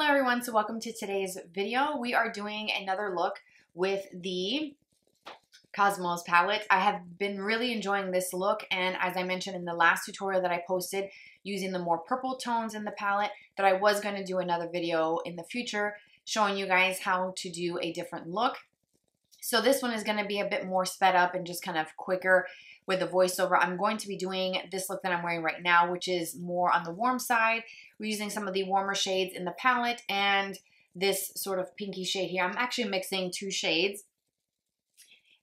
Hello everyone, so welcome to today's video. We are doing another look with the Cosmos palette. I have been really enjoying this look, and as I mentioned in the last tutorial that I posted using the more purple tones in the palette, that I was going to do another video in the future showing you guys how to do a different look. So this one is going to be a bit more sped up and just kind of quicker with the voiceover. I'm going to be doing this look that I'm wearing right now, which is more on the warm side. We're using some of the warmer shades in the palette and this sort of pinky shade here. I'm actually mixing two shades,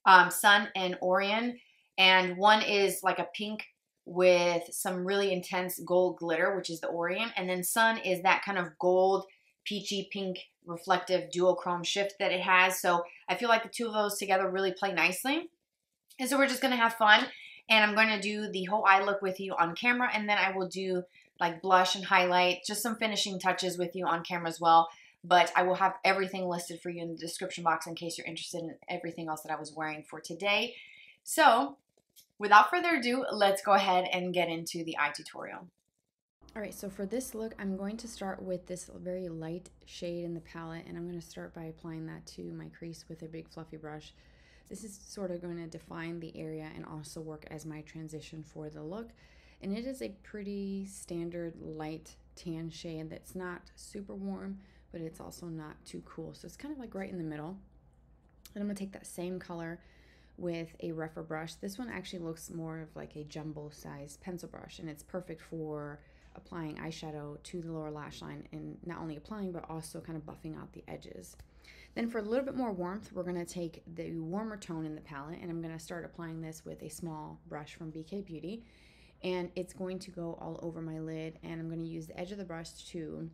Sun and Orion, and one is like a pink with some really intense gold glitter, which is the Orion, and then Sun is that kind of gold, peachy pink reflective duochrome shift that it has. So I feel like the two of those together really play nicely. And so we're just going to have fun, and I'm going to do the whole eye look with you on camera, and then I will do like blush and highlight, just some finishing touches with you on camera as well. But I will have everything listed for you in the description box in case you're interested in everything else that I was wearing for today. So without further ado, let's go ahead and get into the eye tutorial. Alright, so for this look, I'm going to start with this very light shade in the palette, and I'm going to start by applying that to my crease with a big fluffy brush. This is sort of going to define the area and also work as my transition for the look. And it is a pretty standard light tan shade that's not super warm, but it's also not too cool. So it's kind of like right in the middle. And I'm going to take that same color with a rougher brush. This one actually looks more of like a jumbo-sized pencil brush, and it's perfect for applying eyeshadow to the lower lash line, and not only applying but also kind of buffing out the edges. Then for a little bit more warmth, we're going to take the warmer tone in the palette, and I'm going to start applying this with a small brush from BK Beauty, and it's going to go all over my lid, and I'm going to use the edge of the brush to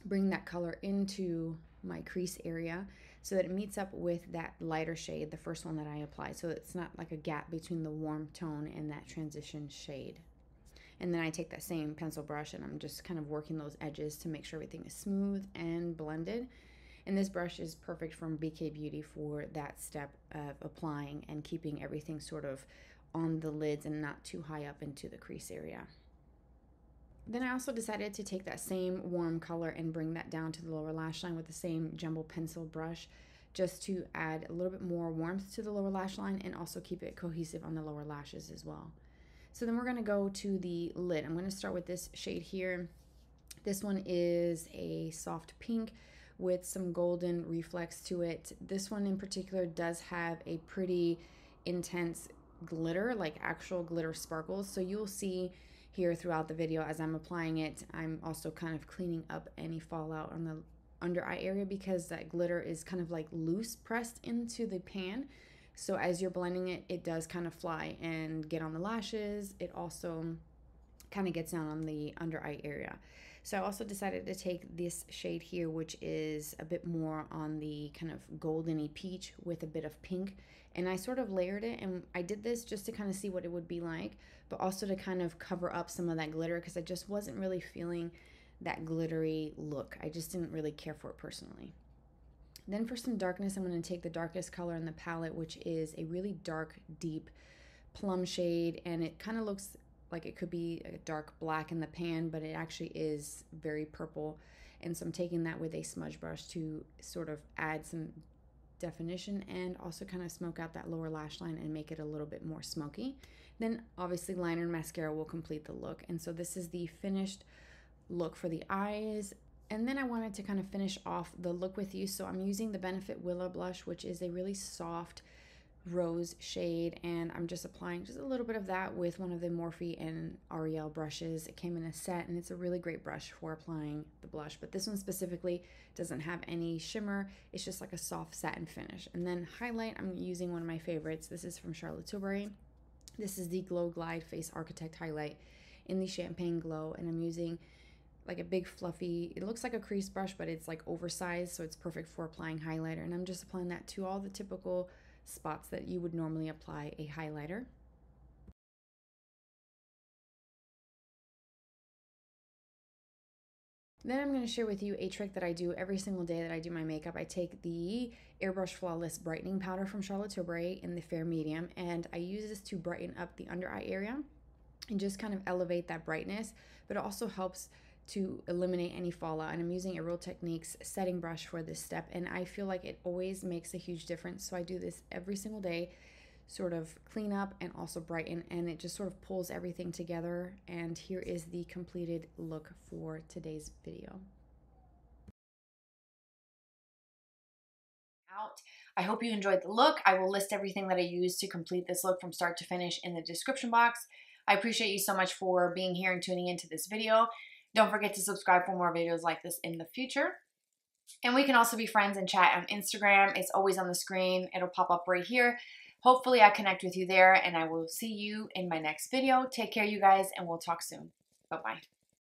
bring that color into my crease area so that it meets up with that lighter shade, the first one that I applied, so it's not like a gap between the warm tone and that transition shade. And then I take that same pencil brush and I'm just kind of working those edges to make sure everything is smooth and blended. And this brush is perfect from BK Beauty for that step of applying and keeping everything sort of on the lids and not too high up into the crease area. Then I also decided to take that same warm color and bring that down to the lower lash line with the same jumbo pencil brush, just to add a little bit more warmth to the lower lash line and also keep it cohesive on the lower lashes as well. So then we're going to go to the lid. I'm going to start with this shade here. This one is a soft pink with some golden reflex to it. This one in particular does have a pretty intense glitter, like actual glitter sparkles. So you'll see here throughout the video as I'm applying it, I'm also kind of cleaning up any fallout on the under eye area because that glitter is kind of like loose pressed into the pan. So as you're blending it, it does kind of fly and get on the lashes. It also kind of gets down on the under eye area. So I also decided to take this shade here, which is a bit more on the kind of goldeny peach with a bit of pink. And I sort of layered it, and I did this just to kind of see what it would be like, but also to kind of cover up some of that glitter because I just wasn't really feeling that glittery look. I just didn't really care for it personally. Then for some darkness, I'm going to take the darkest color in the palette, which is a really dark, deep plum shade, and it kind of looks like it could be a dark black in the pan, but it actually is very purple. And so I'm taking that with a smudge brush to sort of add some definition and also kind of smoke out that lower lash line and make it a little bit more smoky. Then obviously liner and mascara will complete the look. And so this is the finished look for the eyes. And then I wanted to kind of finish off the look with you. So I'm using the Benefit Willa blush, which is a really soft rose shade, and I'm just applying just a little bit of that with one of the Morphe and Ariel brushes. It came in a set, and it's a really great brush for applying the blush, but this one specifically doesn't have any shimmer. It's just like a soft satin finish. And then highlight, I'm using one of my favorites. This is from Charlotte Tilbury. This is the Glow Glide Face Architect highlight in the Champagne Glow, and I'm using like a big fluffy, it looks like a crease brush, but it's like oversized, so it's perfect for applying highlighter. And I'm just applying that to all the typical spots that you would normally apply a highlighter. Then I'm going to share with you a trick that I do every single day that I do my makeup. I take the Airbrush Flawless Brightening Powder from Charlotte Tilbury in the Fair Medium, and I use this to brighten up the under eye area and just kind of elevate that brightness, but it also helps to eliminate any fallout. And I'm using a Real Techniques setting brush for this step, and I feel like it always makes a huge difference. So I do this every single day, sort of clean up and also brighten, and it just sort of pulls everything together. And here is the completed look for today's video. I hope you enjoyed the look. I will list everything that I used to complete this look from start to finish in the description box. I appreciate you so much for being here and tuning into this video. Don't forget to subscribe for more videos like this in the future. And we can also be friends and chat on Instagram. It's always on the screen. It'll pop up right here. Hopefully I connect with you there, and I will see you in my next video. Take care, you guys, and we'll talk soon. Bye-bye.